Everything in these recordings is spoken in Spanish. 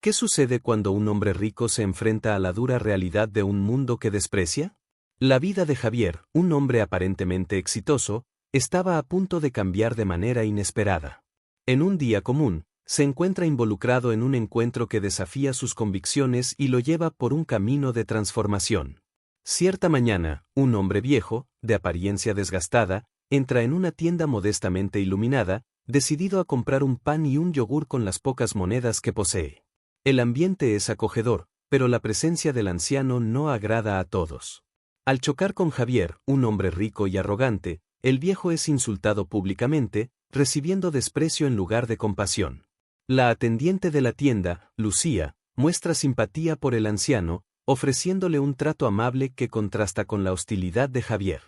¿Qué sucede cuando un hombre rico se enfrenta a la dura realidad de un mundo que desprecia? La vida de Javier, un hombre aparentemente exitoso, estaba a punto de cambiar de manera inesperada. En un día común, se encuentra involucrado en un encuentro que desafía sus convicciones y lo lleva por un camino de transformación. Cierta mañana, un hombre viejo, de apariencia desgastada, entra en una tienda modestamente iluminada, decidido a comprar un pan y un yogur con las pocas monedas que posee. El ambiente es acogedor, pero la presencia del anciano no agrada a todos. Al chocar con Javier, un hombre rico y arrogante, el viejo es insultado públicamente, recibiendo desprecio en lugar de compasión. La atendiente de la tienda, Lucía, muestra simpatía por el anciano, ofreciéndole un trato amable que contrasta con la hostilidad de Javier.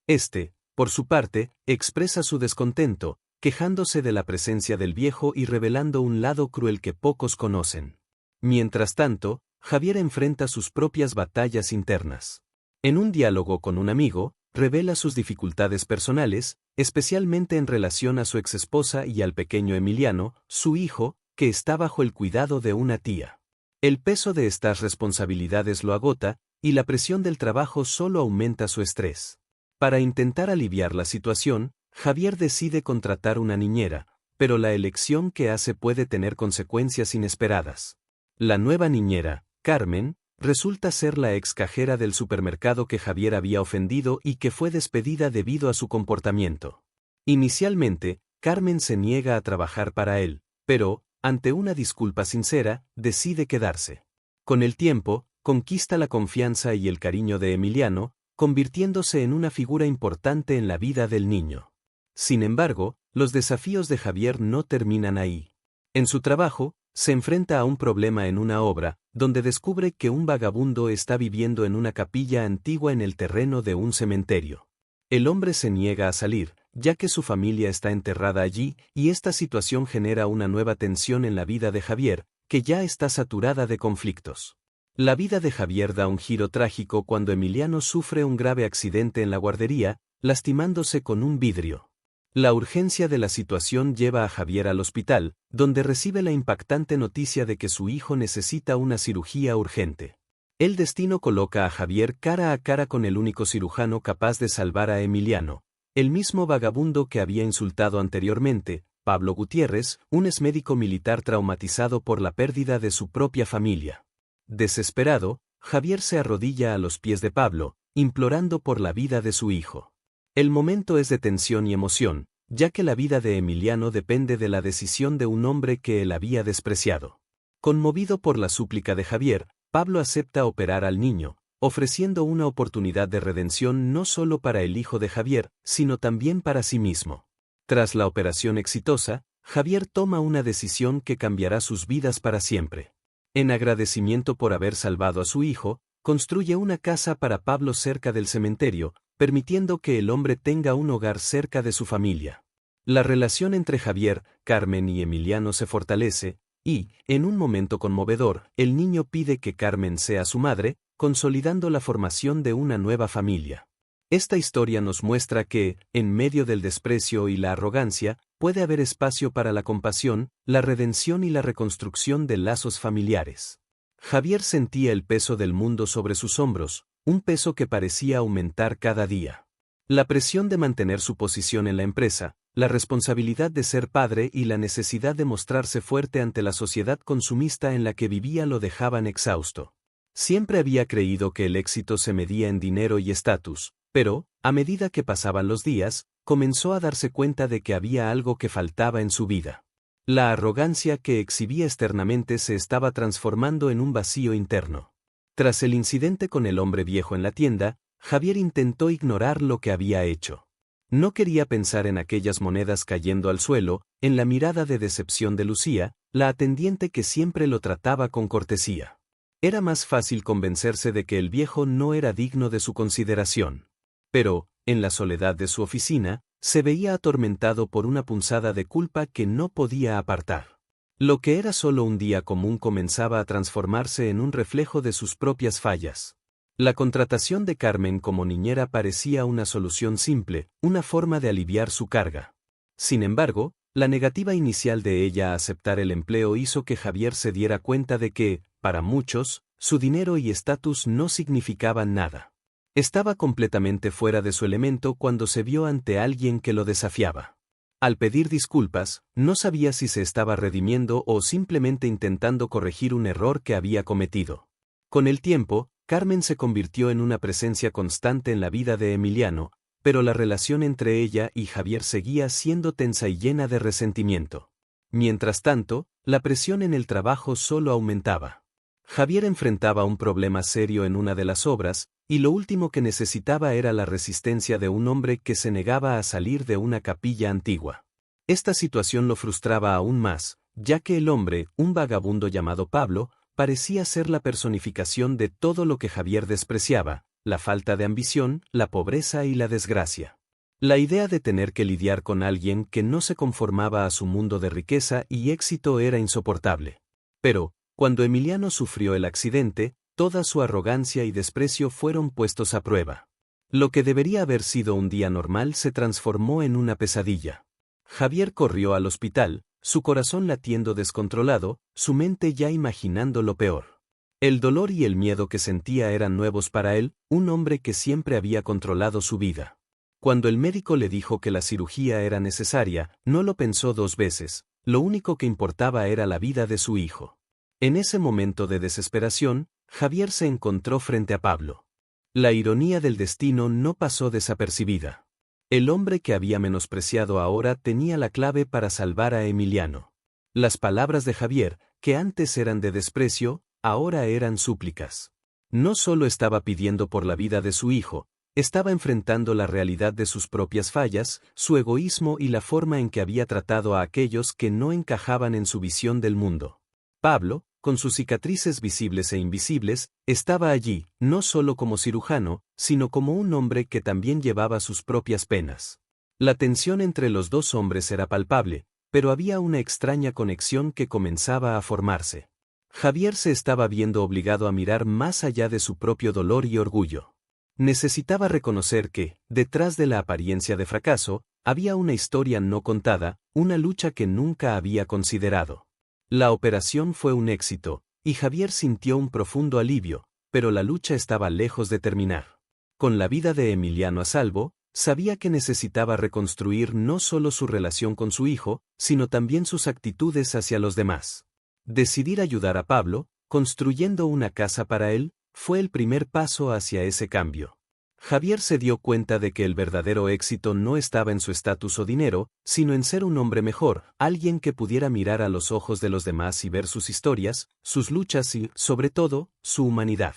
Este, por su parte, expresa su descontento, quejándose de la presencia del viejo y revelando un lado cruel que pocos conocen. Mientras tanto, Javier enfrenta sus propias batallas internas. En un diálogo con un amigo, revela sus dificultades personales, especialmente en relación a su exesposa y al pequeño Emiliano, su hijo, que está bajo el cuidado de una tía. El peso de estas responsabilidades lo agota, y la presión del trabajo solo aumenta su estrés. Para intentar aliviar la situación, Javier decide contratar una niñera, pero la elección que hace puede tener consecuencias inesperadas. La nueva niñera, Carmen, resulta ser la ex cajera del supermercado que Javier había ofendido y que fue despedida debido a su comportamiento. Inicialmente, Carmen se niega a trabajar para él, pero, ante una disculpa sincera, decide quedarse. Con el tiempo, conquista la confianza y el cariño de Emiliano, convirtiéndose en una figura importante en la vida del niño. Sin embargo, los desafíos de Javier no terminan ahí. En su trabajo, se enfrenta a un problema en una obra, donde descubre que un vagabundo está viviendo en una capilla antigua en el terreno de un cementerio. El hombre se niega a salir, ya que su familia está enterrada allí, y esta situación genera una nueva tensión en la vida de Javier, que ya está saturada de conflictos. La vida de Javier da un giro trágico cuando Emiliano sufre un grave accidente en la guardería, lastimándose con un vidrio. La urgencia de la situación lleva a Javier al hospital, donde recibe la impactante noticia de que su hijo necesita una cirugía urgente. El destino coloca a Javier cara a cara con el único cirujano capaz de salvar a Emiliano, el mismo vagabundo que había insultado anteriormente, Pablo Gutiérrez, un exmédico militar traumatizado por la pérdida de su propia familia. Desesperado, Javier se arrodilla a los pies de Pablo, implorando por la vida de su hijo. El momento es de tensión y emoción, ya que la vida de Emiliano depende de la decisión de un hombre que él había despreciado. Conmovido por la súplica de Javier, Pablo acepta operar al niño, ofreciendo una oportunidad de redención no solo para el hijo de Javier, sino también para sí mismo. Tras la operación exitosa, Javier toma una decisión que cambiará sus vidas para siempre. En agradecimiento por haber salvado a su hijo, construye una casa para Pablo cerca del cementerio, permitiendo que el hombre tenga un hogar cerca de su familia. La relación entre Javier, Carmen y Emiliano se fortalece, y, en un momento conmovedor, el niño pide que Carmen sea su madre, consolidando la formación de una nueva familia. Esta historia nos muestra que, en medio del desprecio y la arrogancia, puede haber espacio para la compasión, la redención y la reconstrucción de lazos familiares. Javier sentía el peso del mundo sobre sus hombros, un peso que parecía aumentar cada día. La presión de mantener su posición en la empresa, la responsabilidad de ser padre y la necesidad de mostrarse fuerte ante la sociedad consumista en la que vivía lo dejaban exhausto. Siempre había creído que el éxito se medía en dinero y estatus, pero, a medida que pasaban los días, comenzó a darse cuenta de que había algo que faltaba en su vida. La arrogancia que exhibía externamente se estaba transformando en un vacío interno. Tras el incidente con el hombre viejo en la tienda, Javier intentó ignorar lo que había hecho. No quería pensar en aquellas monedas cayendo al suelo, en la mirada de decepción de Lucía, la atendiente que siempre lo trataba con cortesía. Era más fácil convencerse de que el viejo no era digno de su consideración. Pero, en la soledad de su oficina, se veía atormentado por una punzada de culpa que no podía apartar. Lo que era solo un día común comenzaba a transformarse en un reflejo de sus propias fallas. La contratación de Carmen como niñera parecía una solución simple, una forma de aliviar su carga. Sin embargo, La negativa inicial de ella a aceptar el empleo hizo que Javier se diera cuenta de que, para muchos, su dinero y estatus no significaban nada. Estaba completamente fuera de su elemento cuando se vio ante alguien que lo desafiaba. Al pedir disculpas, no sabía si se estaba redimiendo o simplemente intentando corregir un error que había cometido. Con el tiempo, Carmen se convirtió en una presencia constante en la vida de Emiliano, pero la relación entre ella y Javier seguía siendo tensa y llena de resentimiento. Mientras tanto, la presión en el trabajo solo aumentaba. Javier enfrentaba un problema serio en una de las obras, y lo último que necesitaba era la resistencia de un hombre que se negaba a salir de una capilla antigua. Esta situación lo frustraba aún más, ya que el hombre, un vagabundo llamado Pablo, parecía ser la personificación de todo lo que Javier despreciaba: la falta de ambición, la pobreza y la desgracia. La idea de tener que lidiar con alguien que no se conformaba a su mundo de riqueza y éxito era insoportable. Pero, cuando Emiliano sufrió el accidente, toda su arrogancia y desprecio fueron puestos a prueba. Lo que debería haber sido un día normal se transformó en una pesadilla. Javier corrió al hospital, su corazón latiendo descontrolado, su mente ya imaginando lo peor. El dolor y el miedo que sentía eran nuevos para él, un hombre que siempre había controlado su vida. Cuando el médico le dijo que la cirugía era necesaria, no lo pensó dos veces, lo único que importaba era la vida de su hijo. En ese momento de desesperación, Javier se encontró frente a Pablo. La ironía del destino no pasó desapercibida. El hombre que había menospreciado ahora tenía la clave para salvar a Emiliano. Las palabras de Javier, que antes eran de desprecio, ahora eran súplicas. No solo estaba pidiendo por la vida de su hijo, estaba enfrentando la realidad de sus propias fallas, su egoísmo y la forma en que había tratado a aquellos que no encajaban en su visión del mundo. Pablo, con sus cicatrices visibles e invisibles, estaba allí, no solo como cirujano, sino como un hombre que también llevaba sus propias penas. La tensión entre los dos hombres era palpable, pero había una extraña conexión que comenzaba a formarse. Javier se estaba viendo obligado a mirar más allá de su propio dolor y orgullo. Necesitaba reconocer que, detrás de la apariencia de fracaso, había una historia no contada, una lucha que nunca había considerado. La operación fue un éxito, y Javier sintió un profundo alivio, pero la lucha estaba lejos de terminar. Con la vida de Emiliano a salvo, sabía que necesitaba reconstruir no solo su relación con su hijo, sino también sus actitudes hacia los demás. Decidir ayudar a Pablo, construyendo una casa para él, fue el primer paso hacia ese cambio. Javier se dio cuenta de que el verdadero éxito no estaba en su estatus o dinero, sino en ser un hombre mejor, alguien que pudiera mirar a los ojos de los demás y ver sus historias, sus luchas y, sobre todo, su humanidad.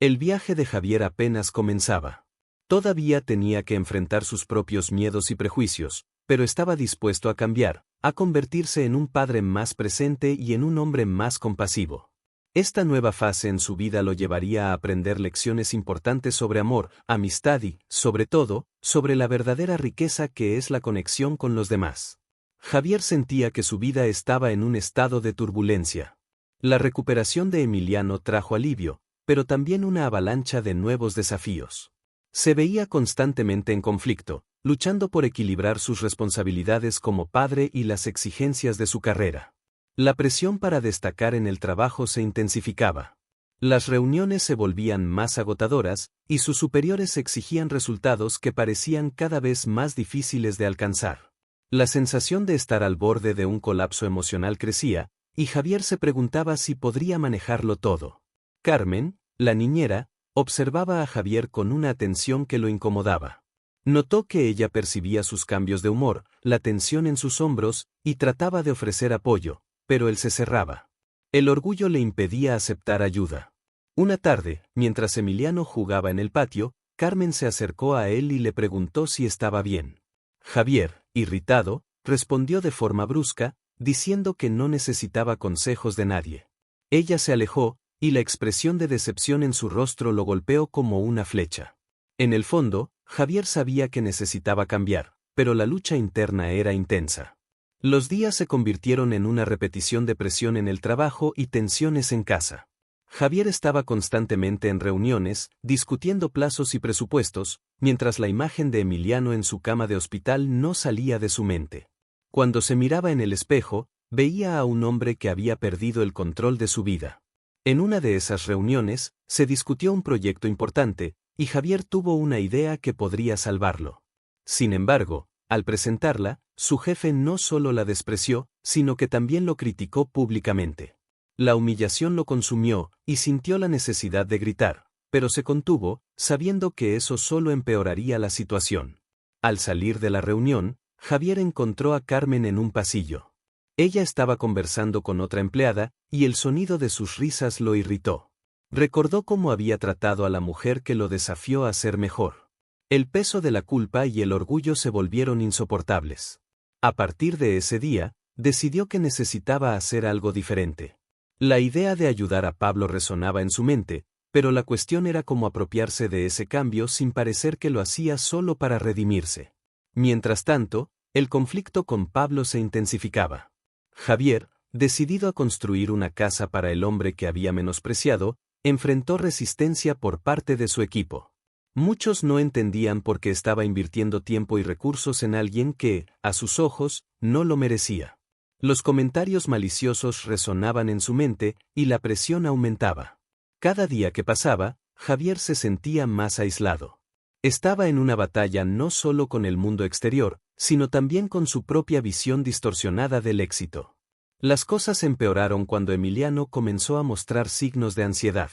El viaje de Javier apenas comenzaba. Todavía tenía que enfrentar sus propios miedos y prejuicios, pero estaba dispuesto a cambiar, a convertirse en un padre más presente y en un hombre más compasivo. Esta nueva fase en su vida lo llevaría a aprender lecciones importantes sobre amor, amistad y, sobre todo, sobre la verdadera riqueza que es la conexión con los demás. Javier sentía que su vida estaba en un estado de turbulencia. La recuperación de Emiliano trajo alivio, pero también una avalancha de nuevos desafíos. Se veía constantemente en conflicto, luchando por equilibrar sus responsabilidades como padre y las exigencias de su carrera. La presión para destacar en el trabajo se intensificaba. Las reuniones se volvían más agotadoras, y sus superiores exigían resultados que parecían cada vez más difíciles de alcanzar. La sensación de estar al borde de un colapso emocional crecía, y Javier se preguntaba si podría manejarlo todo. Carmen, la niñera, observaba a Javier con una atención que lo incomodaba. Notó que ella percibía sus cambios de humor, la tensión en sus hombros, y trataba de ofrecer apoyo, pero él se cerraba. El orgullo le impedía aceptar ayuda. Una tarde, mientras Emiliano jugaba en el patio, Carmen se acercó a él y le preguntó si estaba bien. Javier, irritado, respondió de forma brusca, diciendo que no necesitaba consejos de nadie. Ella se alejó, y la expresión de decepción en su rostro lo golpeó como una flecha. En el fondo, Javier sabía que necesitaba cambiar, pero la lucha interna era intensa. Los días se convirtieron en una repetición de presión en el trabajo y tensiones en casa. Javier estaba constantemente en reuniones, discutiendo plazos y presupuestos, mientras la imagen de Emiliano en su cama de hospital no salía de su mente. Cuando se miraba en el espejo, veía a un hombre que había perdido el control de su vida. En una de esas reuniones, se discutió un proyecto importante, y Javier tuvo una idea que podría salvarlo. Sin embargo, al presentarla, su jefe no solo la despreció, sino que también lo criticó públicamente. La humillación lo consumió, y sintió la necesidad de gritar, pero se contuvo, sabiendo que eso solo empeoraría la situación. Al salir de la reunión, Javier encontró a Carmen en un pasillo. Ella estaba conversando con otra empleada, y el sonido de sus risas lo irritó. Recordó cómo había tratado a la mujer que lo desafió a ser mejor. El peso de la culpa y el orgullo se volvieron insoportables. A partir de ese día, decidió que necesitaba hacer algo diferente. La idea de ayudar a Pablo resonaba en su mente, pero la cuestión era cómo apropiarse de ese cambio sin parecer que lo hacía solo para redimirse. Mientras tanto, el conflicto con Pablo se intensificaba. Javier, decidido a construir una casa para el hombre que había menospreciado, enfrentó resistencia por parte de su equipo. Muchos no entendían por qué estaba invirtiendo tiempo y recursos en alguien que, a sus ojos, no lo merecía. Los comentarios maliciosos resonaban en su mente, y la presión aumentaba. Cada día que pasaba, Javier se sentía más aislado. Estaba en una batalla no solo con el mundo exterior, sino también con su propia visión distorsionada del éxito. Las cosas empeoraron cuando Emiliano comenzó a mostrar signos de ansiedad.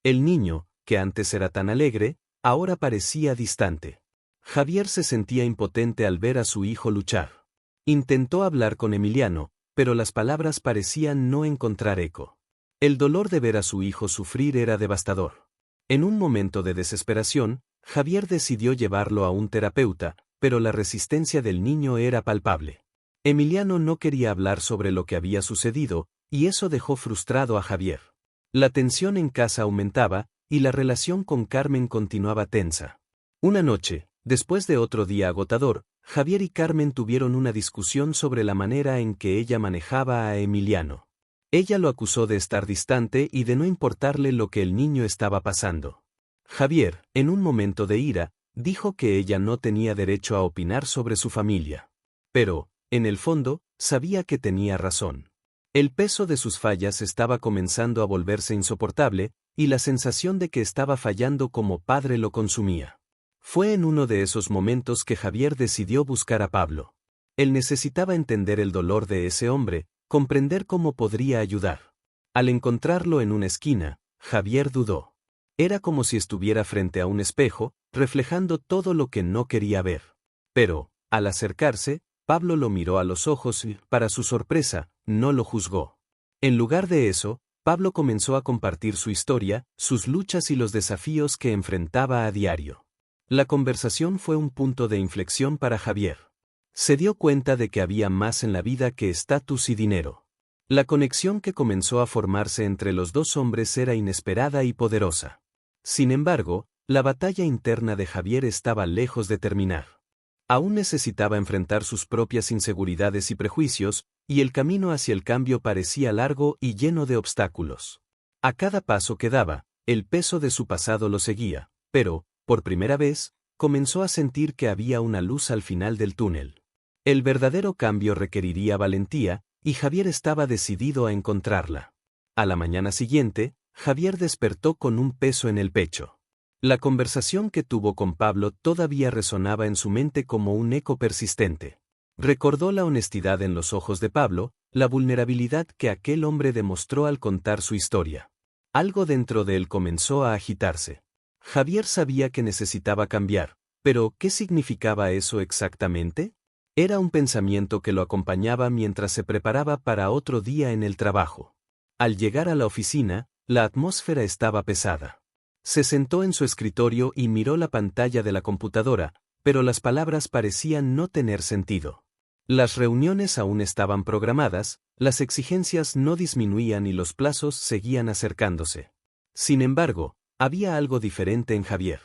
El niño, que antes era tan alegre, ahora parecía distante. Javier se sentía impotente al ver a su hijo luchar. Intentó hablar con Emiliano, pero las palabras parecían no encontrar eco. El dolor de ver a su hijo sufrir era devastador. En un momento de desesperación, Javier decidió llevarlo a un terapeuta, pero la resistencia del niño era palpable. Emiliano no quería hablar sobre lo que había sucedido, y eso dejó frustrado a Javier. La tensión en casa aumentaba, y la relación con Carmen continuaba tensa. Una noche, después de otro día agotador, Javier y Carmen tuvieron una discusión sobre la manera en que ella manejaba a Emiliano. Ella lo acusó de estar distante y de no importarle lo que el niño estaba pasando. Javier, en un momento de ira, dijo que ella no tenía derecho a opinar sobre su familia. Pero, en el fondo, sabía que tenía razón. El peso de sus fallas estaba comenzando a volverse insoportable, y la sensación de que estaba fallando como padre lo consumía. Fue en uno de esos momentos que Javier decidió buscar a Pablo. Él necesitaba entender el dolor de ese hombre, comprender cómo podría ayudar. Al encontrarlo en una esquina, Javier dudó. Era como si estuviera frente a un espejo, reflejando todo lo que no quería ver. Pero, al acercarse, Pablo lo miró a los ojos y, para su sorpresa, no lo juzgó. En lugar de eso, Pablo comenzó a compartir su historia, sus luchas y los desafíos que enfrentaba a diario. La conversación fue un punto de inflexión para Javier. Se dio cuenta de que había más en la vida que estatus y dinero. La conexión que comenzó a formarse entre los dos hombres era inesperada y poderosa. Sin embargo, la batalla interna de Javier estaba lejos de terminar. Aún necesitaba enfrentar sus propias inseguridades y prejuicios, y el camino hacia el cambio parecía largo y lleno de obstáculos. A cada paso que daba, el peso de su pasado lo seguía, pero, por primera vez, comenzó a sentir que había una luz al final del túnel. El verdadero cambio requeriría valentía, y Javier estaba decidido a encontrarla. A la mañana siguiente, Javier despertó con un peso en el pecho. La conversación que tuvo con Pablo todavía resonaba en su mente como un eco persistente. Recordó la honestidad en los ojos de Pablo, la vulnerabilidad que aquel hombre demostró al contar su historia. Algo dentro de él comenzó a agitarse. Javier sabía que necesitaba cambiar, pero ¿qué significaba eso exactamente? Era un pensamiento que lo acompañaba mientras se preparaba para otro día en el trabajo. Al llegar a la oficina, la atmósfera estaba pesada. Se sentó en su escritorio y miró la pantalla de la computadora, pero las palabras parecían no tener sentido. Las reuniones aún estaban programadas, las exigencias no disminuían y los plazos seguían acercándose. Sin embargo, había algo diferente en Javier.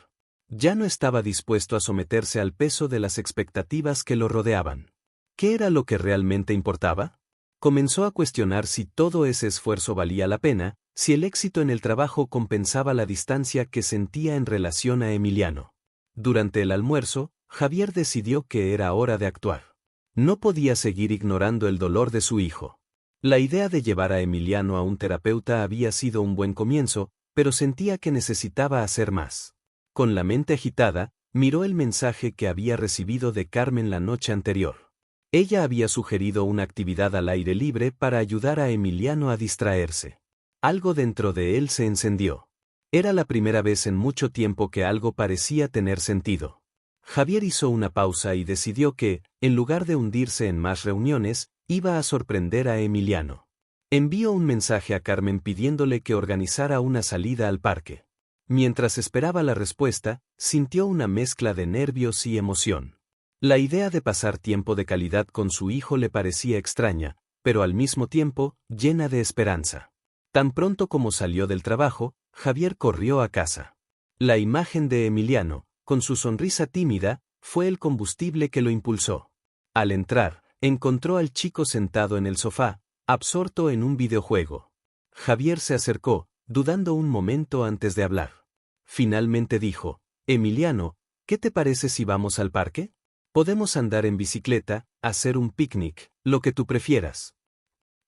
Ya no estaba dispuesto a someterse al peso de las expectativas que lo rodeaban. ¿Qué era lo que realmente importaba? Comenzó a cuestionar si todo ese esfuerzo valía la pena, si el éxito en el trabajo compensaba la distancia que sentía en relación a Emiliano. Durante el almuerzo, Javier decidió que era hora de actuar. No podía seguir ignorando el dolor de su hijo. La idea de llevar a Emiliano a un terapeuta había sido un buen comienzo, pero sentía que necesitaba hacer más. Con la mente agitada, miró el mensaje que había recibido de Carmen la noche anterior. Ella había sugerido una actividad al aire libre para ayudar a Emiliano a distraerse. Algo dentro de él se encendió. Era la primera vez en mucho tiempo que algo parecía tener sentido. Javier hizo una pausa y decidió que, en lugar de hundirse en más reuniones, iba a sorprender a Emiliano. Envió un mensaje a Carmen pidiéndole que organizara una salida al parque. Mientras esperaba la respuesta, sintió una mezcla de nervios y emoción. La idea de pasar tiempo de calidad con su hijo le parecía extraña, pero al mismo tiempo, llena de esperanza. Tan pronto como salió del trabajo, Javier corrió a casa. La imagen de Emiliano, con su sonrisa tímida, fue el combustible que lo impulsó. Al entrar, encontró al chico sentado en el sofá, absorto en un videojuego. Javier se acercó, dudando un momento antes de hablar. Finalmente dijo: «Emiliano, ¿qué te parece si vamos al parque? Podemos andar en bicicleta, hacer un picnic, lo que tú prefieras».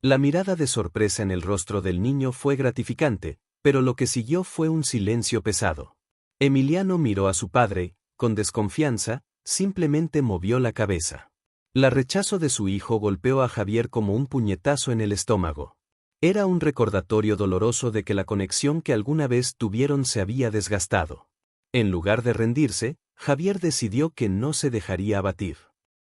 La mirada de sorpresa en el rostro del niño fue gratificante, pero lo que siguió fue un silencio pesado. Emiliano miró a su padre, con desconfianza, simplemente movió la cabeza. El rechazo de su hijo golpeó a Javier como un puñetazo en el estómago. Era un recordatorio doloroso de que la conexión que alguna vez tuvieron se había desgastado. En lugar de rendirse, Javier decidió que no se dejaría abatir.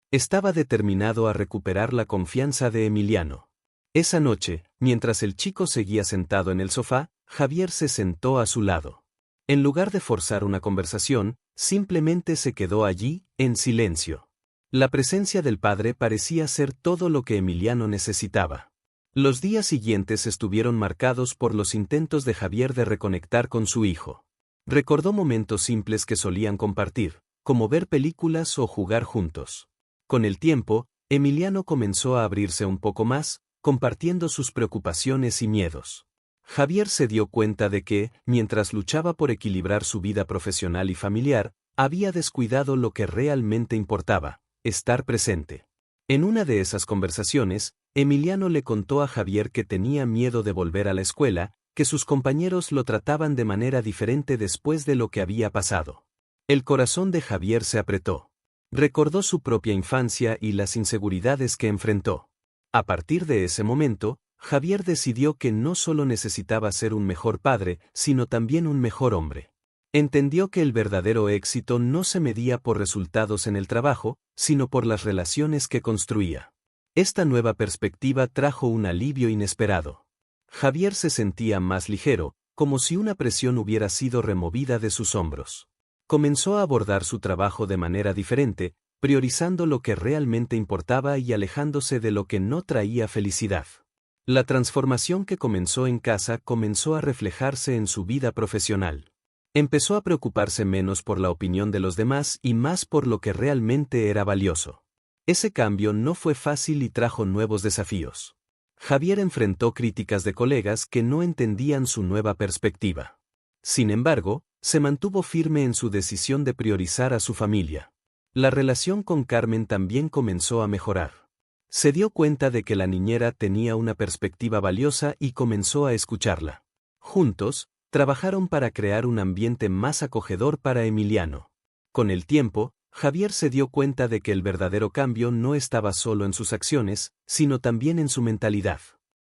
Estaba determinado a recuperar la confianza de Emiliano. Esa noche, mientras el chico seguía sentado en el sofá, Javier se sentó a su lado. En lugar de forzar una conversación, simplemente se quedó allí, en silencio. La presencia del padre parecía ser todo lo que Emiliano necesitaba. Los días siguientes estuvieron marcados por los intentos de Javier de reconectar con su hijo. Recordó momentos simples que solían compartir, como ver películas o jugar juntos. Con el tiempo, Emiliano comenzó a abrirse un poco más, compartiendo sus preocupaciones y miedos. Javier se dio cuenta de que, mientras luchaba por equilibrar su vida profesional y familiar, había descuidado lo que realmente importaba: estar presente. En una de esas conversaciones, Emiliano le contó a Javier que tenía miedo de volver a la escuela, que sus compañeros lo trataban de manera diferente después de lo que había pasado. El corazón de Javier se apretó. Recordó su propia infancia y las inseguridades que enfrentó. A partir de ese momento, Javier decidió que no solo necesitaba ser un mejor padre, sino también un mejor hombre. Entendió que el verdadero éxito no se medía por resultados en el trabajo, sino por las relaciones que construía. Esta nueva perspectiva trajo un alivio inesperado. Javier se sentía más ligero, como si una presión hubiera sido removida de sus hombros. Comenzó a abordar su trabajo de manera diferente, priorizando lo que realmente importaba y alejándose de lo que no traía felicidad. La transformación que comenzó en casa comenzó a reflejarse en su vida profesional. Empezó a preocuparse menos por la opinión de los demás y más por lo que realmente era valioso. Ese cambio no fue fácil y trajo nuevos desafíos. Javier enfrentó críticas de colegas que no entendían su nueva perspectiva. Sin embargo, se mantuvo firme en su decisión de priorizar a su familia. La relación con Carmen también comenzó a mejorar. Se dio cuenta de que la niñera tenía una perspectiva valiosa y comenzó a escucharla. Juntos, trabajaron para crear un ambiente más acogedor para Emiliano. Con el tiempo, Javier se dio cuenta de que el verdadero cambio no estaba solo en sus acciones, sino también en su mentalidad.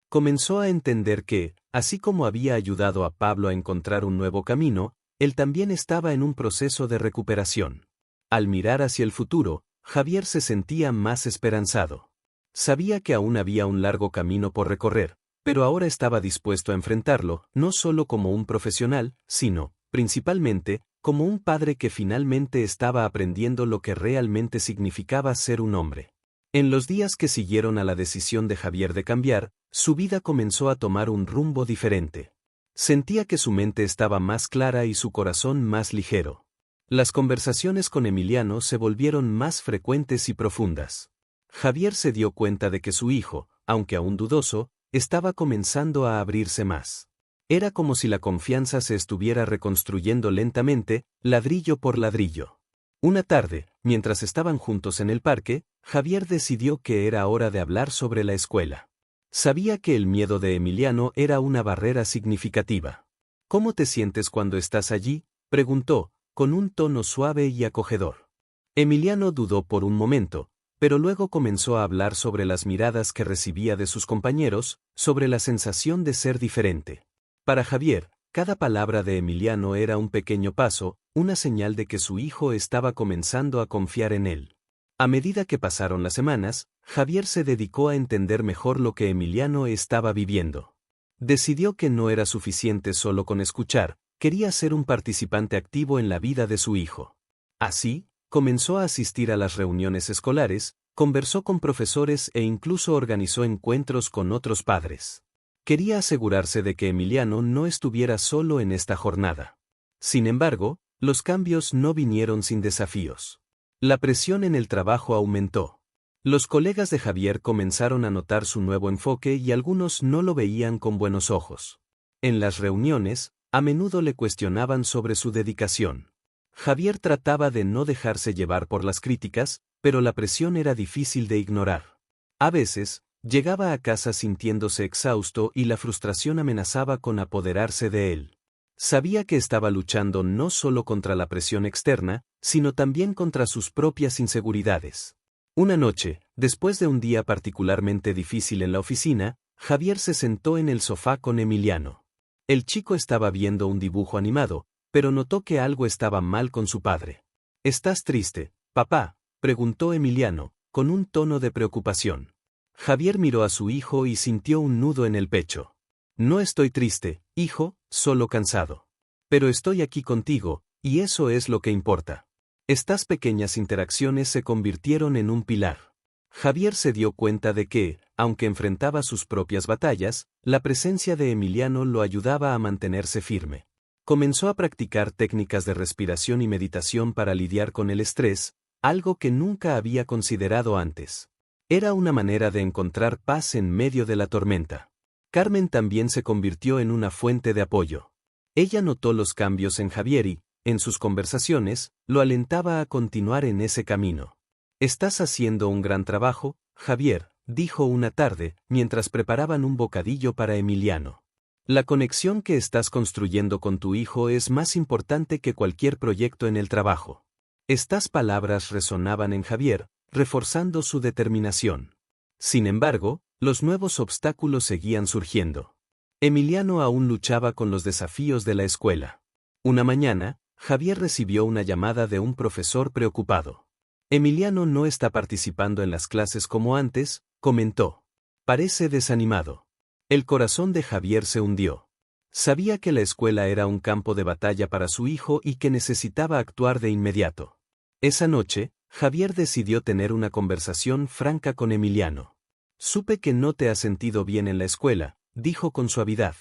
Comenzó a entender que, así como había ayudado a Pablo a encontrar un nuevo camino, él también estaba en un proceso de recuperación. Al mirar hacia el futuro, Javier se sentía más esperanzado. Sabía que aún había un largo camino por recorrer, pero ahora estaba dispuesto a enfrentarlo, no solo como un profesional, sino, principalmente, como un padre que finalmente estaba aprendiendo lo que realmente significaba ser un hombre. En los días que siguieron a la decisión de Javier de cambiar, su vida comenzó a tomar un rumbo diferente. Sentía que su mente estaba más clara y su corazón más ligero. Las conversaciones con Emiliano se volvieron más frecuentes y profundas. Javier se dio cuenta de que su hijo, aunque aún dudoso, estaba comenzando a abrirse más. Era como si la confianza se estuviera reconstruyendo lentamente, ladrillo por ladrillo. Una tarde, mientras estaban juntos en el parque, Javier decidió que era hora de hablar sobre la escuela. Sabía que el miedo de Emiliano era una barrera significativa. ¿Cómo te sientes cuando estás allí?, preguntó, con un tono suave y acogedor. Emiliano dudó por un momento, pero luego comenzó a hablar sobre las miradas que recibía de sus compañeros, sobre la sensación de ser diferente. Para Javier, cada palabra de Emiliano era un pequeño paso, una señal de que su hijo estaba comenzando a confiar en él. A medida que pasaron las semanas, Javier se dedicó a entender mejor lo que Emiliano estaba viviendo. Decidió que no era suficiente solo con escuchar, quería ser un participante activo en la vida de su hijo. Así, comenzó a asistir a las reuniones escolares, conversó con profesores e incluso organizó encuentros con otros padres. Quería asegurarse de que Emiliano no estuviera solo en esta jornada. Sin embargo, los cambios no vinieron sin desafíos. La presión en el trabajo aumentó. Los colegas de Javier comenzaron a notar su nuevo enfoque y algunos no lo veían con buenos ojos. En las reuniones, a menudo le cuestionaban sobre su dedicación. Javier trataba de no dejarse llevar por las críticas, pero la presión era difícil de ignorar. A veces, llegaba a casa sintiéndose exhausto y la frustración amenazaba con apoderarse de él. Sabía que estaba luchando no solo contra la presión externa, sino también contra sus propias inseguridades. Una noche, después de un día particularmente difícil en la oficina, Javier se sentó en el sofá con Emiliano. El chico estaba viendo un dibujo animado, pero notó que algo estaba mal con su padre. ¿Estás triste, papá?, preguntó Emiliano, con un tono de preocupación. Javier miró a su hijo y sintió un nudo en el pecho. No estoy triste, hijo, solo cansado. Pero estoy aquí contigo, y eso es lo que importa. Estas pequeñas interacciones se convirtieron en un pilar. Javier se dio cuenta de que, aunque enfrentaba sus propias batallas, la presencia de Emiliano lo ayudaba a mantenerse firme. Comenzó a practicar técnicas de respiración y meditación para lidiar con el estrés, algo que nunca había considerado antes. Era una manera de encontrar paz en medio de la tormenta. Carmen también se convirtió en una fuente de apoyo. Ella notó los cambios en Javier y, en sus conversaciones, lo alentaba a continuar en ese camino. «Estás haciendo un gran trabajo, Javier», dijo una tarde, mientras preparaban un bocadillo para Emiliano. «La conexión que estás construyendo con tu hijo es más importante que cualquier proyecto en el trabajo». Estas palabras resonaban en Javier, reforzando su determinación. Sin embargo, los nuevos obstáculos seguían surgiendo. Emiliano aún luchaba con los desafíos de la escuela. Una mañana, Javier recibió una llamada de un profesor preocupado. «Emiliano no está participando en las clases como antes», comentó. «Parece desanimado». El corazón de Javier se hundió. Sabía que la escuela era un campo de batalla para su hijo y que necesitaba actuar de inmediato. Esa noche, Javier decidió tener una conversación franca con Emiliano. «Supe que no te has sentido bien en la escuela», dijo con suavidad.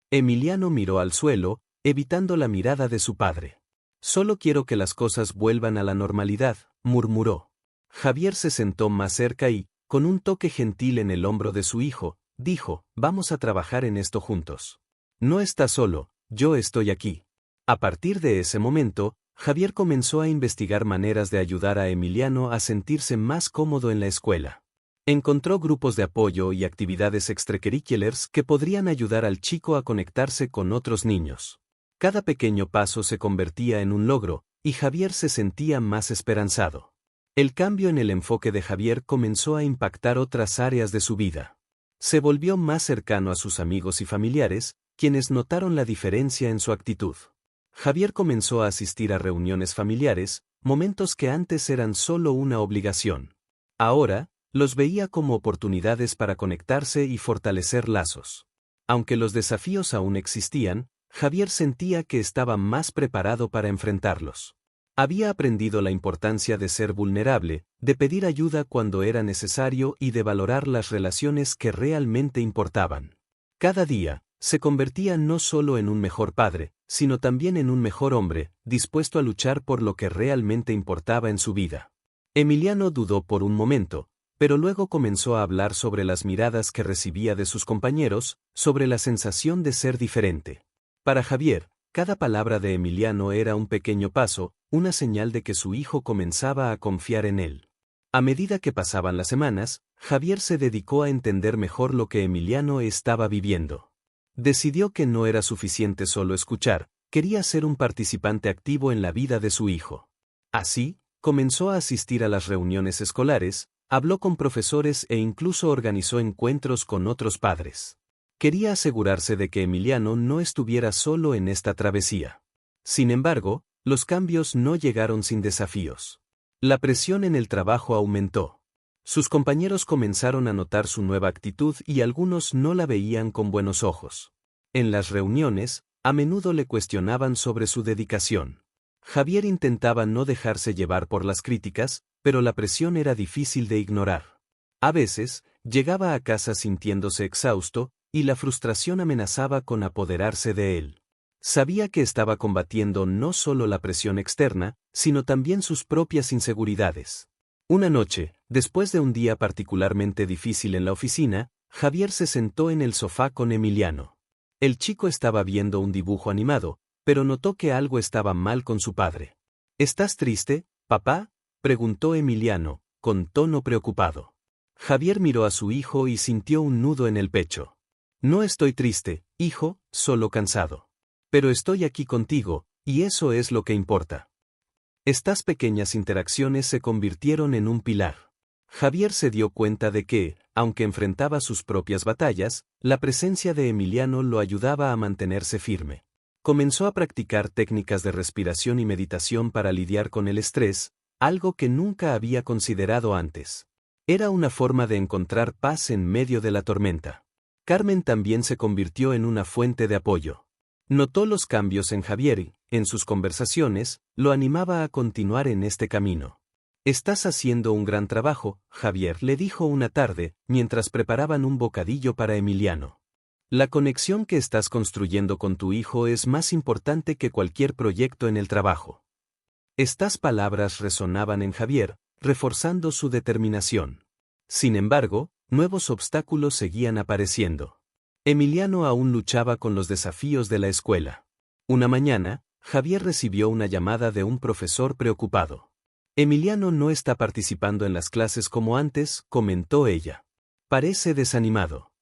Emiliano miró al suelo, evitando la mirada de su padre. «Solo quiero que las cosas vuelvan a la normalidad», murmuró. Javier se sentó más cerca y, con un toque gentil en el hombro de su hijo, dijo: «Vamos a trabajar en esto juntos. No estás solo, yo estoy aquí». A partir de ese momento, Javier comenzó a investigar maneras de ayudar a Emiliano a sentirse más cómodo en la escuela. Encontró grupos de apoyo y actividades extracurriculares que podrían ayudar al chico a conectarse con otros niños. Cada pequeño paso se convertía en un logro, y Javier se sentía más esperanzado. El cambio en el enfoque de Javier comenzó a impactar otras áreas de su vida. Se volvió más cercano a sus amigos y familiares, quienes notaron la diferencia en su actitud. Javier comenzó a asistir a reuniones familiares, momentos que antes eran solo una obligación. Ahora, los veía como oportunidades para conectarse y fortalecer lazos. Aunque los desafíos aún existían, Javier sentía que estaba más preparado para enfrentarlos. Había aprendido la importancia de ser vulnerable, de pedir ayuda cuando era necesario y de valorar las relaciones que realmente importaban. Cada día, se convertía no solo en un mejor padre, sino también en un mejor hombre, dispuesto a luchar por lo que realmente importaba en su vida. Emiliano dudó por un momento, pero luego comenzó a hablar sobre las miradas que recibía de sus compañeros, sobre la sensación de ser diferente. Para Javier, cada palabra de Emiliano era un pequeño paso, una señal de que su hijo comenzaba a confiar en él. A medida que pasaban las semanas, Javier se dedicó a entender mejor lo que Emiliano estaba viviendo. Decidió que no era suficiente solo escuchar, quería ser un participante activo en la vida de su hijo. Así, comenzó a asistir a las reuniones escolares, habló con profesores e incluso organizó encuentros con otros padres. Quería asegurarse de que Emiliano no estuviera solo en esta travesía. Sin embargo, los cambios no llegaron sin desafíos. La presión en el trabajo aumentó. Sus compañeros comenzaron a notar su nueva actitud y algunos no la veían con buenos ojos. En las reuniones, a menudo le cuestionaban sobre su dedicación. Javier intentaba no dejarse llevar por las críticas, pero la presión era difícil de ignorar. A veces, llegaba a casa sintiéndose exhausto, y la frustración amenazaba con apoderarse de él. Sabía que estaba combatiendo no solo la presión externa, sino también sus propias inseguridades. Una noche, después de un día particularmente difícil en la oficina, Javier se sentó en el sofá con Emiliano. El chico estaba viendo un dibujo animado, pero notó que algo estaba mal con su padre. ¿Estás triste, papá?, preguntó Emiliano, con tono preocupado. Javier miró a su hijo y sintió un nudo en el pecho. No estoy triste, hijo, solo cansado. Pero estoy aquí contigo, y eso es lo que importa. Estas pequeñas interacciones se convirtieron en un pilar. Javier se dio cuenta de que, aunque enfrentaba sus propias batallas, la presencia de Emiliano lo ayudaba a mantenerse firme. Comenzó a practicar técnicas de respiración y meditación para lidiar con el estrés, algo que nunca había considerado antes. Era una forma de encontrar paz en medio de la tormenta. Carmen también se convirtió en una fuente de apoyo. Notó los cambios en Javier y, en sus conversaciones, lo animaba a continuar en este camino. Estás haciendo un gran trabajo, Javier, le dijo una tarde, mientras preparaban un bocadillo para Emiliano. La conexión que estás construyendo con tu hijo es más importante que cualquier proyecto en el trabajo. Estas palabras resonaban en Javier, reforzando su determinación. Sin embargo, nuevos obstáculos seguían apareciendo. Emiliano aún luchaba con los desafíos de la escuela. Una mañana, Javier recibió una llamada de un profesor preocupado. Emiliano no está participando en las clases como antes, comentó ella. Parece desanimado.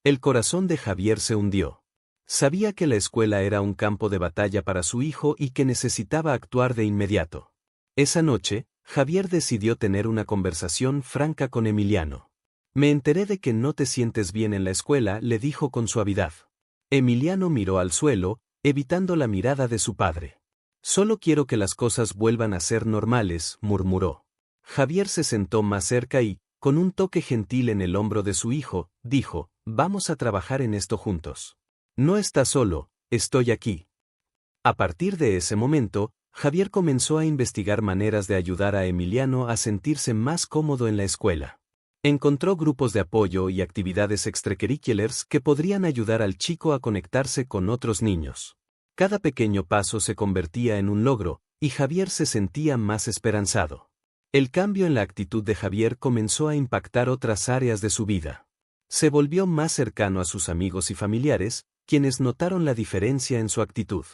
El corazón de Javier se hundió. Sabía que la escuela era un campo de batalla para su hijo y que necesitaba actuar de inmediato. Esa noche, Javier decidió tener una conversación franca con Emiliano. Me enteré de que no te sientes bien en la escuela, le dijo con suavidad. Emiliano miró al suelo, evitando la mirada de su padre. Solo quiero que las cosas vuelvan a ser normales, murmuró. Javier se sentó más cerca y, con un toque gentil en el hombro de su hijo, dijo, vamos a trabajar en esto juntos. No estás solo, estoy aquí. A partir de ese momento, Javier comenzó a investigar maneras de ayudar a Emiliano a sentirse más cómodo en la escuela. Encontró grupos de apoyo y actividades extracurriculares que podrían ayudar al chico a conectarse con otros niños. Cada pequeño paso se convertía en un logro, y Javier se sentía más esperanzado. El cambio en la actitud de Javier comenzó a impactar otras áreas de su vida. Se volvió más cercano a sus amigos y familiares, quienes notaron la diferencia en su actitud.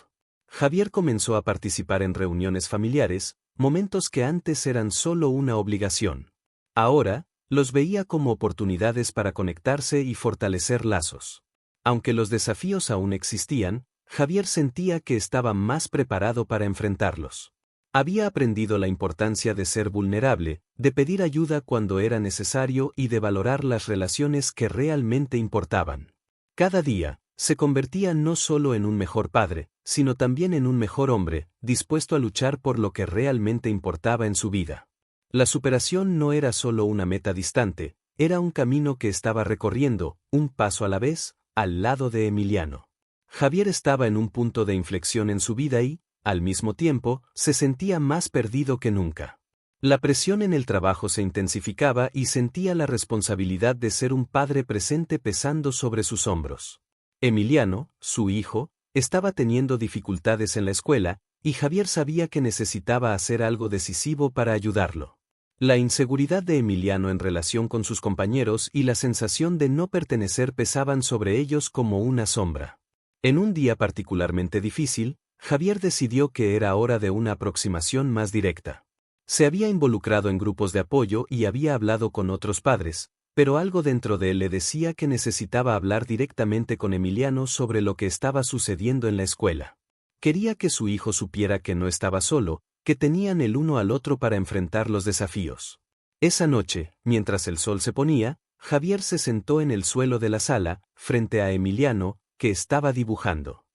Javier comenzó a participar en reuniones familiares, momentos que antes eran solo una obligación. Ahora, los veía como oportunidades para conectarse y fortalecer lazos. Aunque los desafíos aún existían, Javier sentía que estaba más preparado para enfrentarlos. Había aprendido la importancia de ser vulnerable, de pedir ayuda cuando era necesario y de valorar las relaciones que realmente importaban. Cada día, se convertía no solo en un mejor padre, sino también en un mejor hombre, dispuesto a luchar por lo que realmente importaba en su vida. La superación no era solo una meta distante, era un camino que estaba recorriendo, un paso a la vez, al lado de Emiliano. Javier estaba en un punto de inflexión en su vida y, al mismo tiempo, se sentía más perdido que nunca. La presión en el trabajo se intensificaba y sentía la responsabilidad de ser un padre presente pesando sobre sus hombros. Emiliano, su hijo, estaba teniendo dificultades en la escuela, y Javier sabía que necesitaba hacer algo decisivo para ayudarlo. La inseguridad de Emiliano en relación con sus compañeros y la sensación de no pertenecer pesaban sobre ellos como una sombra. En un día particularmente difícil, Javier decidió que era hora de una aproximación más directa. Se había involucrado en grupos de apoyo y había hablado con otros padres, pero algo dentro de él le decía que necesitaba hablar directamente con Emiliano sobre lo que estaba sucediendo en la escuela. Quería que su hijo supiera que no estaba solo, que tenían el uno al otro para enfrentar los desafíos. Esa noche, mientras el sol se ponía, Javier se sentó en el suelo de la sala, frente a Emiliano, que estaba dibujando.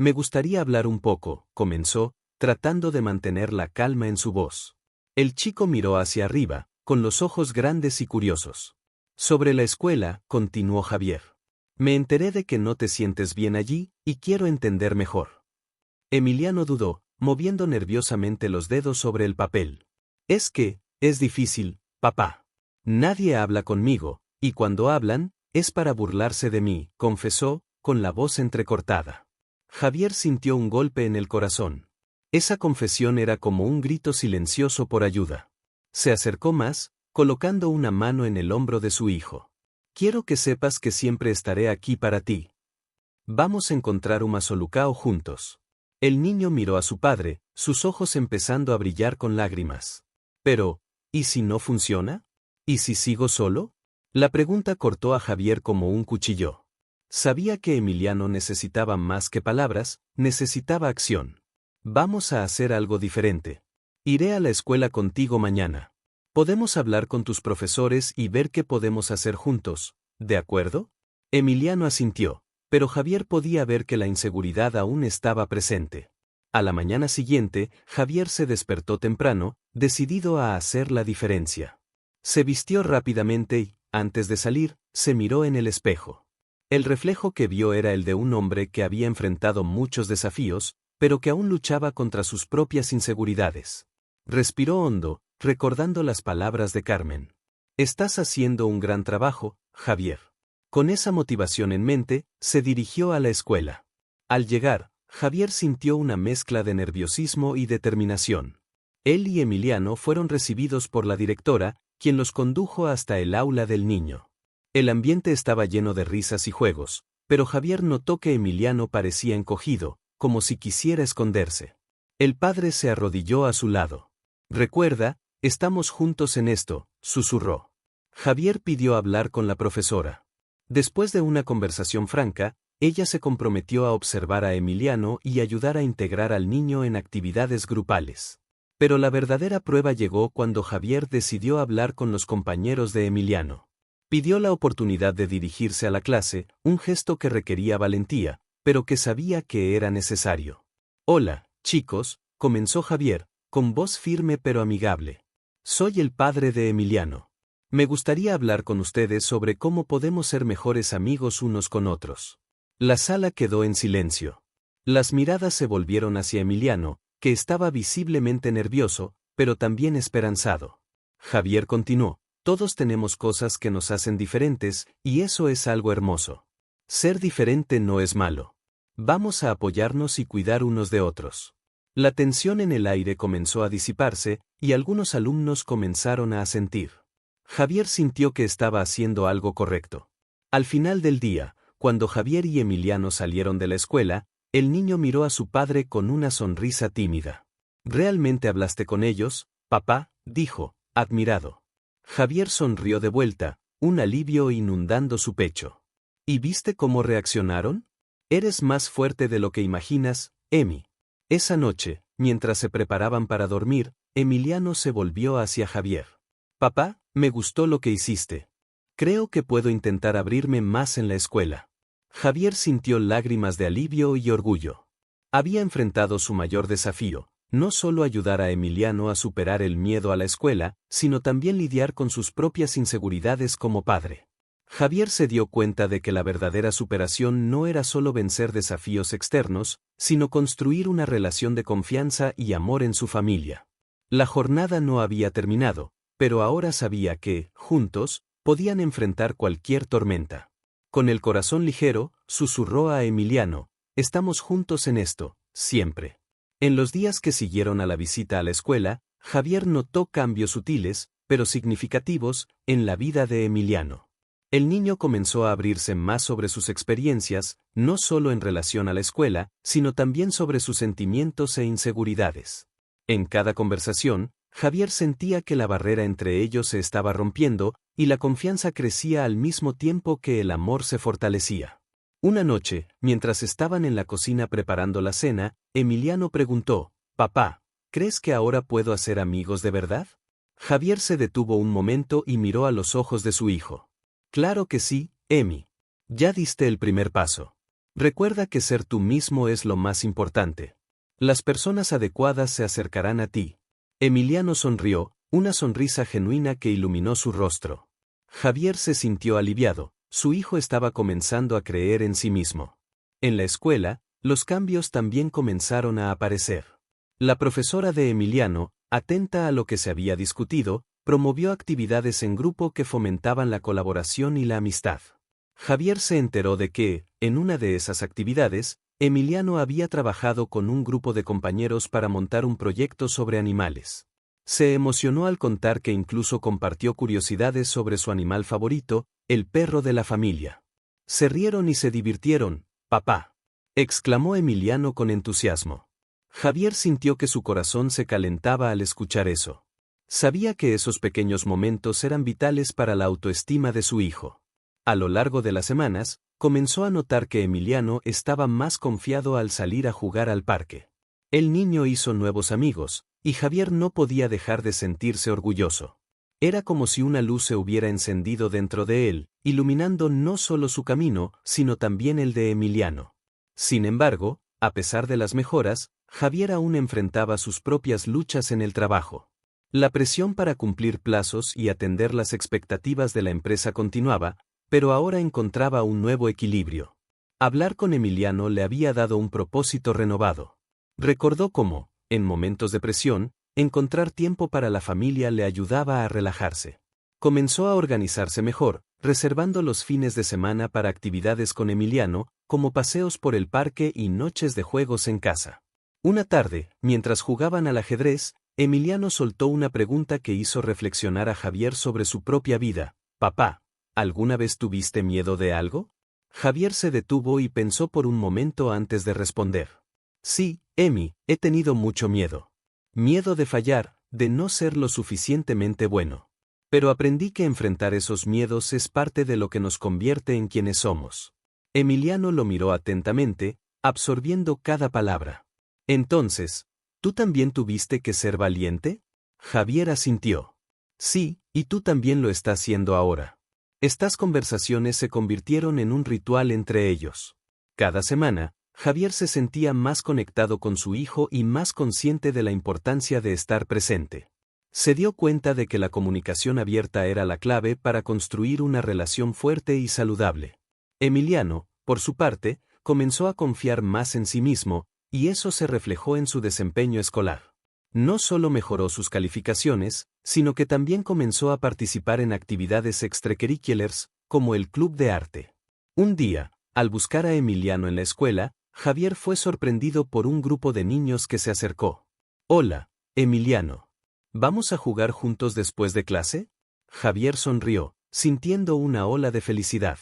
Me gustaría hablar un poco, comenzó, tratando de mantener la calma en su voz. El chico miró hacia arriba, con los ojos grandes y curiosos. Sobre la escuela, continuó Javier. Me enteré de que no te sientes bien allí, y quiero entender mejor. Emiliano dudó, moviendo nerviosamente los dedos sobre el papel. Es difícil, papá. Nadie habla conmigo, y cuando hablan, es para burlarse de mí, confesó, con la voz entrecortada. Javier sintió un golpe en el corazón. Esa confesión era como un grito silencioso por ayuda. Se acercó más, colocando una mano en el hombro de su hijo. Quiero que sepas que siempre estaré aquí para ti. Vamos a encontrar un Solucao juntos. El niño miró a su padre, sus ojos empezando a brillar con lágrimas. Pero, ¿y si no funciona? ¿Y si sigo solo? La pregunta cortó a Javier como un cuchillo. Sabía que Emiliano necesitaba más que palabras, necesitaba acción. Vamos a hacer algo diferente. Iré a la escuela contigo mañana. Podemos hablar con tus profesores y ver qué podemos hacer juntos, ¿de acuerdo? Emiliano asintió, pero Javier podía ver que la inseguridad aún estaba presente. A la mañana siguiente, Javier se despertó temprano, decidido a hacer la diferencia. Se vistió rápidamente y, antes de salir, se miró en el espejo. El reflejo que vio era el de un hombre que había enfrentado muchos desafíos, pero que aún luchaba contra sus propias inseguridades. Respiró hondo, recordando las palabras de Carmen. Estás haciendo un gran trabajo, Javier. Con esa motivación en mente, se dirigió a la escuela. Al llegar, Javier sintió una mezcla de nerviosismo y determinación. Él y Emiliano fueron recibidos por la directora, quien los condujo hasta el aula del niño. El ambiente estaba lleno de risas y juegos, pero Javier notó que Emiliano parecía encogido, como si quisiera esconderse. El padre se arrodilló a su lado. Recuerda, estamos juntos en esto, susurró. Javier pidió hablar con la profesora. Después de una conversación franca, ella se comprometió a observar a Emiliano y ayudar a integrar al niño en actividades grupales. Pero la verdadera prueba llegó cuando Javier decidió hablar con los compañeros de Emiliano. Pidió la oportunidad de dirigirse a la clase, un gesto que requería valentía, pero que sabía que era necesario. Hola, chicos, comenzó Javier, con voz firme pero amigable. Soy el padre de Emiliano. Me gustaría hablar con ustedes sobre cómo podemos ser mejores amigos unos con otros. La sala quedó en silencio. Las miradas se volvieron hacia Emiliano, que estaba visiblemente nervioso, pero también esperanzado. Javier continuó. Todos tenemos cosas que nos hacen diferentes, y eso es algo hermoso. Ser diferente no es malo. Vamos a apoyarnos y cuidar unos de otros. La tensión en el aire comenzó a disiparse, y algunos alumnos comenzaron a asentir. Javier sintió que estaba haciendo algo correcto. Al final del día, cuando Javier y Emiliano salieron de la escuela, el niño miró a su padre con una sonrisa tímida. ¿Realmente hablaste con ellos, papá?, dijo, admirado. Javier sonrió de vuelta, un alivio inundando su pecho. ¿Y viste cómo reaccionaron? Eres más fuerte de lo que imaginas, Emi. Esa noche, mientras se preparaban para dormir, Emiliano se volvió hacia Javier. Papá, me gustó lo que hiciste. Creo que puedo intentar abrirme más en la escuela. Javier sintió lágrimas de alivio y orgullo. Había enfrentado su mayor desafío. No solo ayudar a Emiliano a superar el miedo a la escuela, sino también lidiar con sus propias inseguridades como padre. Javier se dio cuenta de que la verdadera superación no era solo vencer desafíos externos, sino construir una relación de confianza y amor en su familia. La jornada no había terminado, pero ahora sabía que, juntos, podían enfrentar cualquier tormenta. Con el corazón ligero, susurró a Emiliano, estamos juntos en esto, siempre. En los días que siguieron a la visita a la escuela, Javier notó cambios sutiles, pero significativos, en la vida de Emiliano. El niño comenzó a abrirse más sobre sus experiencias, no solo en relación a la escuela, sino también sobre sus sentimientos e inseguridades. En cada conversación, Javier sentía que la barrera entre ellos se estaba rompiendo, y la confianza crecía al mismo tiempo que el amor se fortalecía. Una noche, mientras estaban en la cocina preparando la cena, Emiliano preguntó: «Papá, ¿crees que ahora puedo hacer amigos de verdad?». Javier se detuvo un momento y miró a los ojos de su hijo. «Claro que sí, Emi. Ya diste el primer paso. Recuerda que ser tú mismo es lo más importante. Las personas adecuadas se acercarán a ti». Emiliano sonrió, una sonrisa genuina que iluminó su rostro. Javier se sintió aliviado, su hijo estaba comenzando a creer en sí mismo. En la escuela, los cambios también comenzaron a aparecer. La profesora de Emiliano, atenta a lo que se había discutido, promovió actividades en grupo que fomentaban la colaboración y la amistad. Javier se enteró de que, en una de esas actividades, Emiliano había trabajado con un grupo de compañeros para montar un proyecto sobre animales. Se emocionó al contar que incluso compartió curiosidades sobre su animal favorito, el perro de la familia. «Se rieron y se divirtieron, papá», exclamó Emiliano con entusiasmo. Javier sintió que su corazón se calentaba al escuchar eso. Sabía que esos pequeños momentos eran vitales para la autoestima de su hijo. A lo largo de las semanas, comenzó a notar que Emiliano estaba más confiado al salir a jugar al parque. El niño hizo nuevos amigos, y Javier no podía dejar de sentirse orgulloso. Era como si una luz se hubiera encendido dentro de él, iluminando no solo su camino, sino también el de Emiliano. Sin embargo, a pesar de las mejoras, Javier aún enfrentaba sus propias luchas en el trabajo. La presión para cumplir plazos y atender las expectativas de la empresa continuaba, pero ahora encontraba un nuevo equilibrio. Hablar con Emiliano le había dado un propósito renovado. Recordó cómo, en momentos de presión, encontrar tiempo para la familia le ayudaba a relajarse. Comenzó a organizarse mejor, reservando los fines de semana para actividades con Emiliano, como paseos por el parque y noches de juegos en casa. Una tarde, mientras jugaban al ajedrez, Emiliano soltó una pregunta que hizo reflexionar a Javier sobre su propia vida. «Papá, ¿alguna vez tuviste miedo de algo?». Javier se detuvo y pensó por un momento antes de responder. «Sí, Emi, he tenido mucho miedo. Miedo de fallar, de no ser lo suficientemente bueno. Pero aprendí que enfrentar esos miedos es parte de lo que nos convierte en quienes somos». Emiliano lo miró atentamente, absorbiendo cada palabra. «Entonces, ¿tú también tuviste que ser valiente?». Javier asintió. «Sí, y tú también lo estás haciendo ahora». Estas conversaciones se convirtieron en un ritual entre ellos. Cada semana, Javier se sentía más conectado con su hijo y más consciente de la importancia de estar presente. Se dio cuenta de que la comunicación abierta era la clave para construir una relación fuerte y saludable. Emiliano, por su parte, comenzó a confiar más en sí mismo, y eso se reflejó en su desempeño escolar. No solo mejoró sus calificaciones, sino que también comenzó a participar en actividades extracurriculares, como el club de arte. Un día, al buscar a Emiliano en la escuela, Javier fue sorprendido por un grupo de niños que se acercó. «Hola, Emiliano. ¿Vamos a jugar juntos después de clase?». Javier sonrió, sintiendo una ola de felicidad.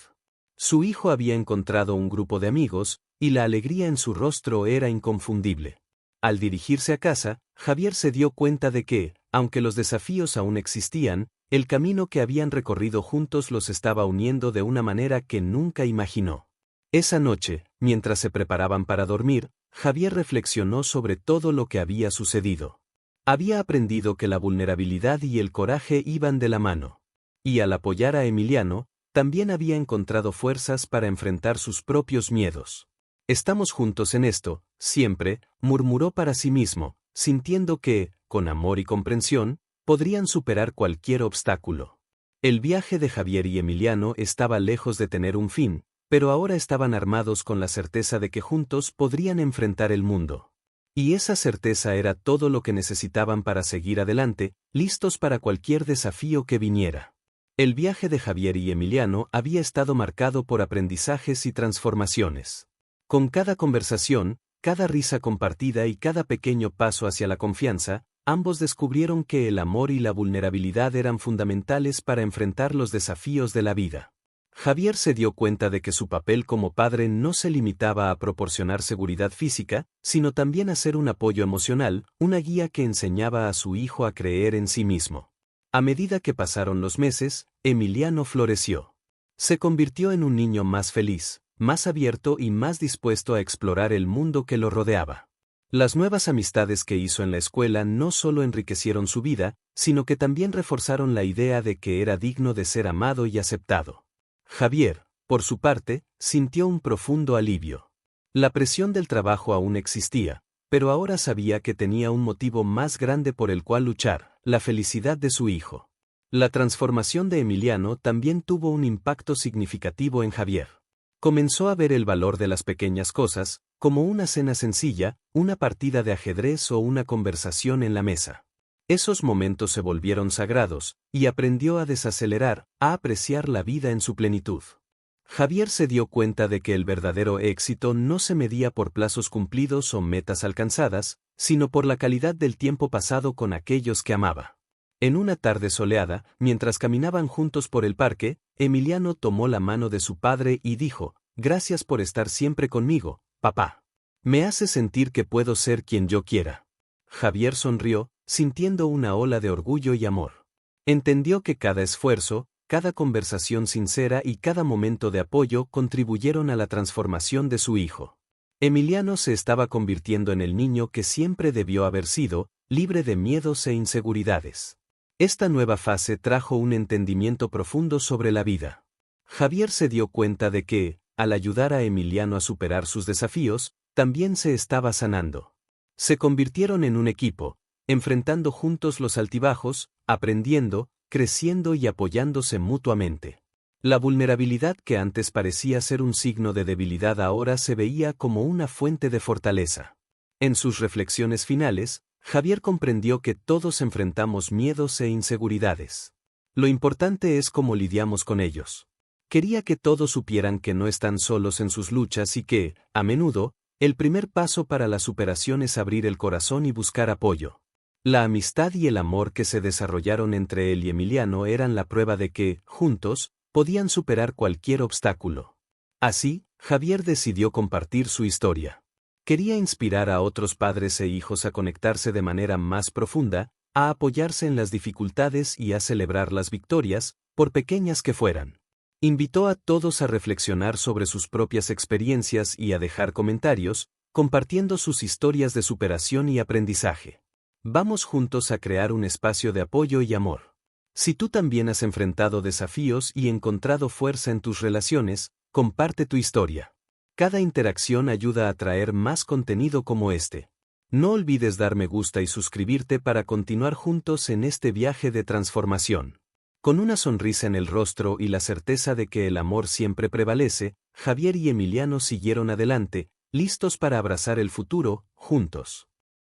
Su hijo había encontrado un grupo de amigos, y la alegría en su rostro era inconfundible. Al dirigirse a casa, Javier se dio cuenta de que, aunque los desafíos aún existían, el camino que habían recorrido juntos los estaba uniendo de una manera que nunca imaginó. Esa noche, mientras se preparaban para dormir, Javier reflexionó sobre todo lo que había sucedido. Había aprendido que la vulnerabilidad y el coraje iban de la mano. Y al apoyar a Emiliano, también había encontrado fuerzas para enfrentar sus propios miedos. «Estamos juntos en esto, siempre», murmuró para sí mismo, sintiendo que, con amor y comprensión, podrían superar cualquier obstáculo. El viaje de Javier y Emiliano estaba lejos de tener un fin, pero ahora estaban armados con la certeza de que juntos podrían enfrentar el mundo. Y esa certeza era todo lo que necesitaban para seguir adelante, listos para cualquier desafío que viniera. El viaje de Javier y Emiliano había estado marcado por aprendizajes y transformaciones. Con cada conversación, cada risa compartida y cada pequeño paso hacia la confianza, ambos descubrieron que el amor y la vulnerabilidad eran fundamentales para enfrentar los desafíos de la vida. Javier se dio cuenta de que su papel como padre no se limitaba a proporcionar seguridad física, sino también a ser un apoyo emocional, una guía que enseñaba a su hijo a creer en sí mismo. A medida que pasaron los meses, Emiliano floreció. Se convirtió en un niño más feliz, más abierto y más dispuesto a explorar el mundo que lo rodeaba. Las nuevas amistades que hizo en la escuela no solo enriquecieron su vida, sino que también reforzaron la idea de que era digno de ser amado y aceptado. Javier, por su parte, sintió un profundo alivio. La presión del trabajo aún existía, pero ahora sabía que tenía un motivo más grande por el cual luchar, la felicidad de su hijo. La transformación de Emiliano también tuvo un impacto significativo en Javier. Comenzó a ver el valor de las pequeñas cosas, como una cena sencilla, una partida de ajedrez o una conversación en la mesa. Esos momentos se volvieron sagrados, y aprendió a desacelerar, a apreciar la vida en su plenitud. Javier se dio cuenta de que el verdadero éxito no se medía por plazos cumplidos o metas alcanzadas, sino por la calidad del tiempo pasado con aquellos que amaba. En una tarde soleada, mientras caminaban juntos por el parque, Emiliano tomó la mano de su padre y dijo: «Gracias por estar siempre conmigo, papá. Me hace sentir que puedo ser quien yo quiera». Javier sonrió, sintiendo una ola de orgullo y amor. Entendió que cada esfuerzo, cada conversación sincera y cada momento de apoyo contribuyeron a la transformación de su hijo. Emiliano se estaba convirtiendo en el niño que siempre debió haber sido, libre de miedos e inseguridades. Esta nueva fase trajo un entendimiento profundo sobre la vida. Javier se dio cuenta de que, al ayudar a Emiliano a superar sus desafíos, también se estaba sanando. Se convirtieron en un equipo, enfrentando juntos los altibajos, aprendiendo, creciendo y apoyándose mutuamente. La vulnerabilidad que antes parecía ser un signo de debilidad ahora se veía como una fuente de fortaleza. En sus reflexiones finales, Javier comprendió que todos enfrentamos miedos e inseguridades. Lo importante es cómo lidiamos con ellos. Quería que todos supieran que no están solos en sus luchas y que, a menudo, el primer paso para la superación es abrir el corazón y buscar apoyo. La amistad y el amor que se desarrollaron entre él y Emiliano eran la prueba de que, juntos, podían superar cualquier obstáculo. Así, Javier decidió compartir su historia. Quería inspirar a otros padres e hijos a conectarse de manera más profunda, a apoyarse en las dificultades y a celebrar las victorias, por pequeñas que fueran. Invitó a todos a reflexionar sobre sus propias experiencias y a dejar comentarios, compartiendo sus historias de superación y aprendizaje. Vamos juntos a crear un espacio de apoyo y amor. Si tú también has enfrentado desafíos y encontrado fuerza en tus relaciones, comparte tu historia. Cada interacción ayuda a traer más contenido como este. No olvides dar me gusta y suscribirte para continuar juntos en este viaje de transformación. Con una sonrisa en el rostro y la certeza de que el amor siempre prevalece, Javier y Emiliano siguieron adelante, listos para abrazar el futuro, juntos.